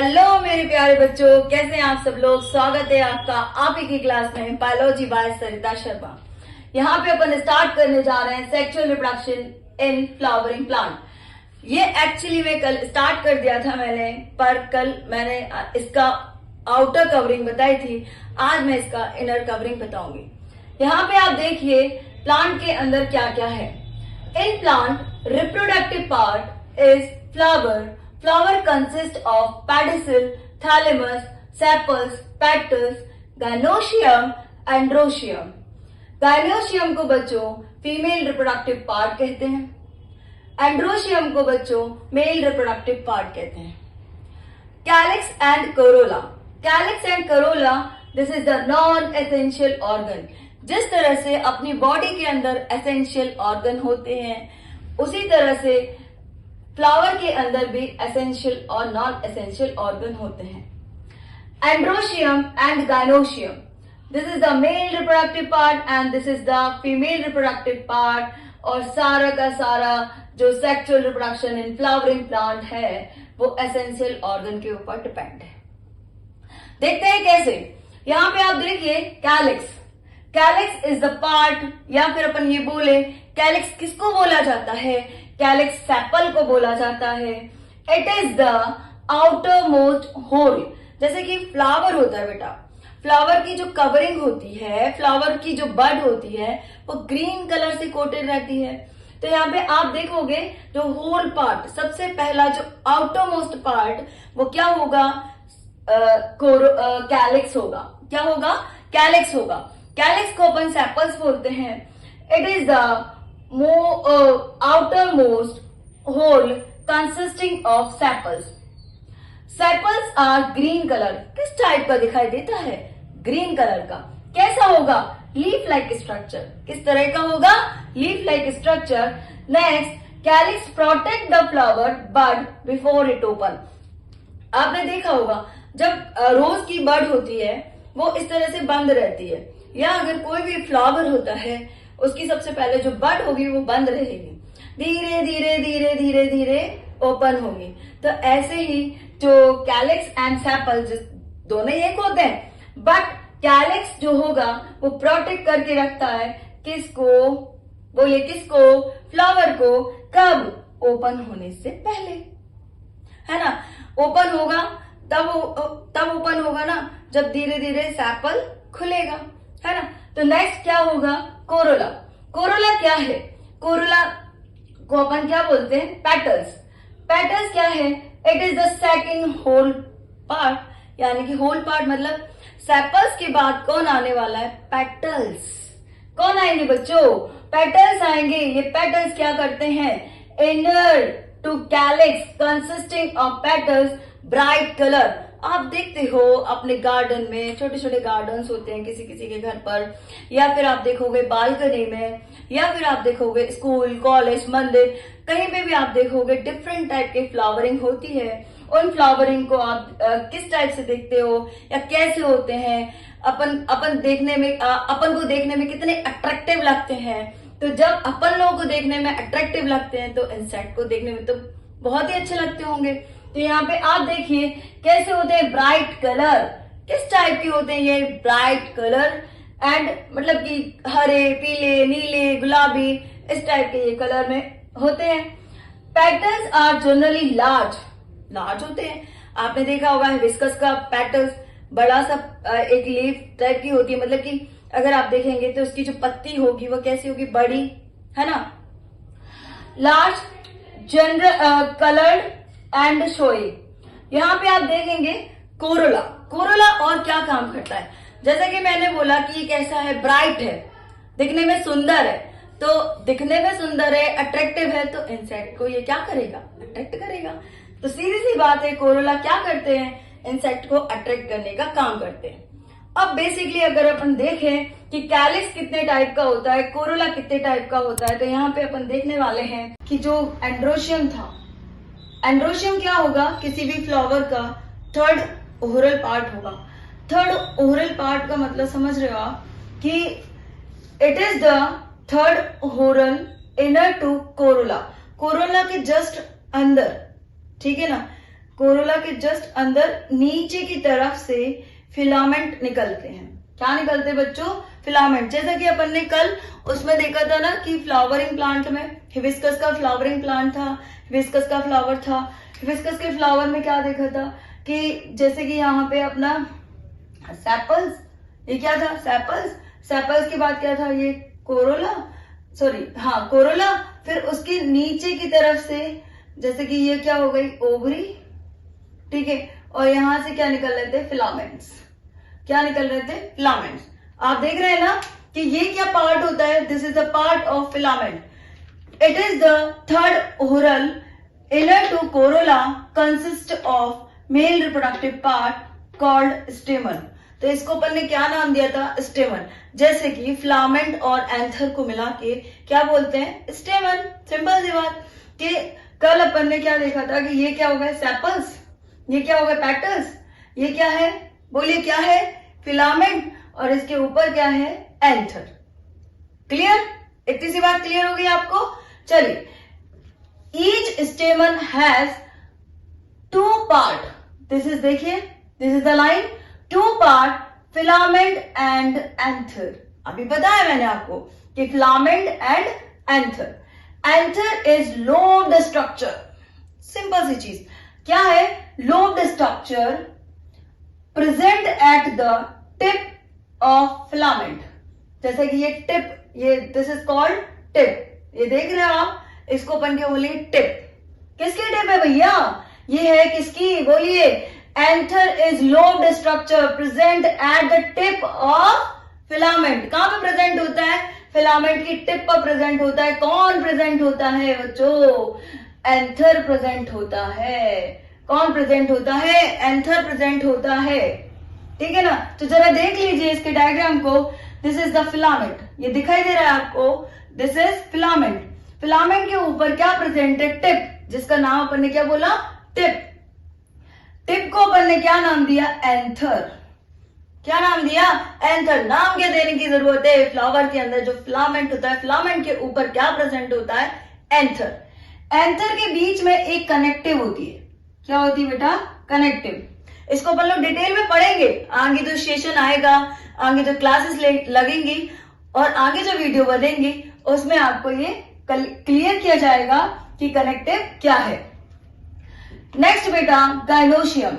Hello मेरे प्यारे बच्चों, कैसे हैं आप सब लोग। स्वागत है आपका आप ही की क्लास में बायोलॉजी बाय सरिता शर्मा। यहाँ पे अपन स्टार्ट करने जा रहे हैं sexual reproduction in flowering plant. ये एक्चुअली में कल स्टार्ट कर दिया था मैंने, पर कल मैंने इसका आउटर कवरिंग बताई थी। आज मैं इसका इनर कवरिंग बताऊंगी। यहाँ पे आप देखिए प्लांट के अंदर क्या क्या है। In plant reproductive part is flower. Flower consists of pedicel, thalamus, sepals, petals, gynoecium, androecium. Gynoecium को बच्चों फीमेल रिप्रोडक्टिव पार्ट कहते हैं, एंड्रोशियम को बच्चों मेल रिप्रोडक्टिव पार्ट कहते हैं. Calyx and Corolla. Calyx and Corolla, this is the non essential organ. जिस तरह से अपनी बॉडी के अंदर एसेंशियल ऑर्गन होते हैं, उसी तरह से फ्लावर के अंदर भी एसेंशियल और नॉन एसेंशियल ऑर्गन होते हैं. Androecium and gynoecium, this is the mail reproductive part and this is the female reproductive part. और सारा का सारा जो sexual reproduction in flowering plant है वो एसेंशियल ऑर्गन के ऊपर डिपेंड है. देखते हैं कैसे. यहाँ पे आप देखिए calyx. Calyx is the part, या फिर अपन ये बोले कैलिक्स किसको बोला जाता है, कैलिक्स सेपल को बोला जाता है. It is the outermost whorl. जैसे कि फ्लावर होता है बेटा, फ्लावर की जो कवरिंग होती है, फ्लावर की जो बड होती है वो ग्रीन कलर से कोटेड रहती है. तो यहाँ पे आप देखोगे जो होल पार्ट, सबसे पहला जो आउटर मोस्ट पार्ट वो क्या होगा, कैलिक्स होगा. क्या होगा, कैलिक्स होगा. कैलिक्स को अपन सेपल्स बोलते हैं. It is the outermost hole consisting of sepals. Sepals are green color. किस टाइप का दिखाई देता है, ग्रीन कलर का. कैसा होगा, लीफ लाइक स्ट्रक्चर. किस तरह का होगा, leaf like structure. Next, calyx protect the flower bud before it open. आपने देखा होगा जब रोज की बड होती है वो इस तरह से बंद रहती है, या अगर कोई भी फ्लावर होता है उसकी सबसे पहले जो बड होगी वो बंद रहेगी, धीरे धीरे धीरे धीरे धीरे ओपन होगी. तो ऐसे ही जो कैलिक्स एंड सेपल दोनों एक होते हैं, बट कैलिक्स जो होगा वो प्रोटेक्ट करके रखता है किसको, बोलिए किसको, फ्लावर को. कब, ओपन होने से पहले, है ना. ओपन होगा तब ओपन होगा ना जब धीरे धीरे सेपल खुलेगा, है ना. तो नेक्स्ट क्या होगा, कोरोला. कोरोला क्या है, कोरोला को अपन क्या बोलते हैं, पेटल्स. पेटल्स क्या है, it is the second whorl part. यानी कि होल पार्ट मतलब सेपल्स के बाद कौन आने वाला है, पेटल्स. कौन आएंगे बच्चों, पेटल्स आएंगे. ये पेटल्स क्या करते हैं, inner to calyx consisting of petals bright colour. आप देखते हो अपने गार्डन में, छोटे छोटे गार्डन्स होते हैं किसी किसी के घर पर, या फिर आप देखोगे बालकनी में, या फिर आप देखोगे स्कूल, कॉलेज, मंदिर, कहीं पे भी आप देखोगे डिफरेंट टाइप के फ्लावरिंग होती है. उन फ्लावरिंग को आप किस टाइप से देखते हो या कैसे होते हैं, अपन देखने में, अपन को देखने में कितने अट्रैक्टिव लगते हैं. तो जब अपन लोगों को देखने में अट्रैक्टिव लगते हैं तो इंसेक्ट को देखने में तो बहुत ही अच्छे लगते होंगे. तो यहाँ पे आप देखिए कैसे होते हैं, ब्राइट कलर. किस टाइप के होते हैं ये, ब्राइट कलर. एंड मतलब कि हरे, पीले, नीले, गुलाबी, इस टाइप के ये कलर में होते हैं. Petals are generally large. Large होते हैं. आपने देखा होगा हिबिस्कस का पेटल्स बड़ा सा एक लीफ टाइप की होती है, मतलब कि अगर आप देखेंगे तो उसकी जो पत्ती होगी वो कैसी होगी, बड़ी, है ना. Large, general, coloured and showy. यहाँ पे आप देखेंगे कोरोला. कोरोला और क्या काम करता है, जैसा कि मैंने बोला कि ये कैसा है, ब्राइट है, दिखने में सुंदर है. तो दिखने में सुंदर है, अट्रैक्टिव है, तो इंसेक्ट को ये क्या करेगा, अट्रैक्ट करेगा. तो सीधी सी बात है, कोरोला क्या करते हैं, इंसेक्ट को अट्रैक्ट करने का काम करते हैं. अब बेसिकली अगर अपन देखें कि कैलिक्स कितने टाइप का होता है, कोरोला कितने टाइप का होता है, तो यहाँ पे अपन देखने वाले हैं कि जो एंड्रोशियम था, एंड्रोशियम क्या होगा, किसी भी फ्लावर का थर्ड ओरल पार्ट होगा. थर्ड ओरल पार्ट का मतलब समझ रहे हो आप कि it is the third whorl inner to corolla. Corolla के जस्ट अंदर, ठीक है ना. कोरोला के जस्ट अंदर नीचे की तरफ से फिलामेंट निकलते हैं। क्या निकलते बच्चों? फिलामेंट। जैसा कि अपन ने कल उसमें देखा था ना कि फ्लावरिंग प्लांट में हिबिस्कस का फ्लावरिंग प्लांट था, हिबिस्कस का फ्लावर था। हिबिस्कस के फ्लावर में क्या देखा था कि जैसे कि यहाँ पे अपना सेपल्स, ये क्या था? सेपल्स। सेपल्स के बाद क्या था? ये कोरोला, सॉरी हाँ कोरोला। फिर उसके नीचे की तरफ से जैसे कि ये क्या हो गई? ओवरी, ठीक है। और यहां से क्या निकल रहे थे? फिलामेंट्स। क्या निकल रहे थे? फिलामेंट्स। आप देख रहे हैं ना कि ये क्या पार्ट होता है? This is the part of filament. It is the third whorl inner to corolla consist of male reproductive part called stamen. तो इसको अपन ने क्या नाम दिया था? स्टेमन। जैसे कि फिलामेंट और एंथर को मिला के क्या बोलते हैं? स्टेमन। सिंपल सी बात कि कल अपन ने क्या देखा था कि ये क्या हो गए? सेपल्स। ये क्या हो गए? पेटल्स। ये क्या है? बोलिए क्या है? फिलामेंट। और इसके ऊपर क्या है? एंथर। क्लियर? इतनी सी बात क्लियर होगी आपको? चलिए, each stamen has two part. This is, देखिए this is the line, two part filament and anther. अभी बताया मैंने आपको कि filament and anther. Anther is lobed structure. Simple सी चीज क्या है? Lobed structure present at the tip of filament. जैसे कि ये टिप, ये दिस इज कॉल्ड टिप। ये देख रहे हो आप, इसको अपन क्या बोलेंगे? टिप। किसकी टिप है भैया? ये है किसकी? बोलिए। Anther is lobed structure present at the tip of filament. कहां पे प्रेजेंट होता है? फिलामेंट की टिप पर प्रेजेंट होता है। कौन प्रेजेंट होता है बच्चों? एंथर प्रेजेंट होता है। कौन प्रेजेंट होता है? एंथर प्रेजेंट होता है। ठीक है ना? तो जरा देख लीजिए इसके डायग्राम को। This is the filament. ये दिखाई दे रहा है आपको? This is filament. फिलामेंट के ऊपर क्या प्रेजेंट है? टिप, जिसका नाम अपन ने क्या बोला? टिप। टिप को अपन ने क्या नाम दिया? एंथर। क्या नाम दिया? एंथर। नाम क्या देने की जरूरत है? फ्लावर के अंदर जो फिलामेंट होता है, फिलामेंट के ऊपर क्या प्रेजेंट होता है? एंथर। एंथर के बीच में एक कनेक्टिव होती है। क्या होती है बेटा? कनेक्टिव। इसको अपन लोग डिटेल में पढ़ेंगे। आगे जो सेशन आएगा, आगे जो क्लासेस लगेंगी और आगे जो वीडियो बनेंगी, उसमें आपको ये क्लियर किया जाएगा कि कनेक्टिव क्या है। नेक्स्ट बेटा, गाइनोशियम।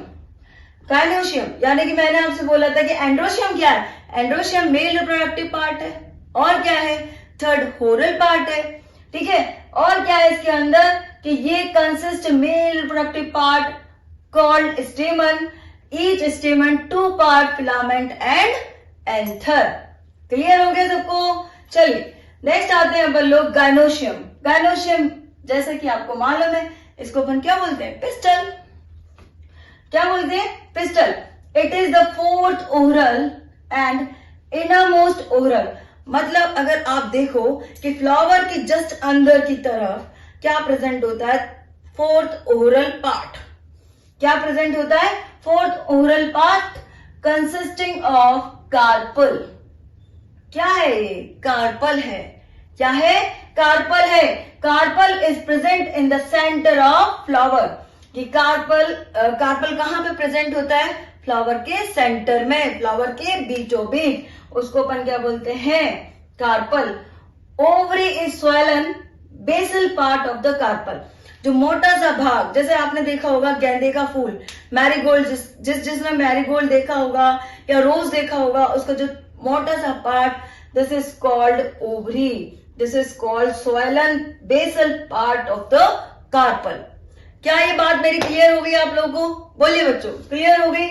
गाइनोशियम यानी कि मैंने आपसे बोला था कि एंड्रोशियम क्या है? एंड्रोशियम मेल रिप्रोडक्टिव पार्ट है। और क्या है? थर्ड होरल पार्ट है। ठीक है। और क्या है इसके अंदर कि ये consist male reproductive part called stamen. Each stamen two part filament and anther. Clear हो गया सबको? चलिए नेक्स्ट आते हैं अपन लोग गाइनोशियम। गाइनोशियम जैसे कि आपको मालूम है, इसको अपन क्या बोलते हैं? पिस्टल। क्या बोलते हैं? Pistol. It is the fourth oral and innermost oral. मतलब अगर आप देखो कि फ्लावर के जस्ट अंदर की तरफ क्या प्रेजेंट होता है? Fourth whorl part. क्या प्रेजेंट होता है? Fourth whorl part consisting of carpel. क्या है ये? कार्पल है। क्या है? कार्पल है। Carpel is present in the centre of flower. ये कार्पल कहां पे प्रेजेंट होता है? फ्लावर के सेंटर में, फ्लावर के बीचों बीच। उसको अपन क्या बोलते हैं? Carpel. Ovary is swollen basal part of the carpel. जो मोटा सा भाग, जैसे आपने देखा होगा गेंदे का फूल, मैरीगोल्ड, जिसने मैरीगोल्ड देखा होगा या रोज देखा होगा, उसका जो मोटा सा part, this is called ovary. This is called swollen basal part of the carpel. क्या ये बात मेरी क्लियर हो गई आप लोगों को? बोलिए बच्चों, क्लियर हो गई?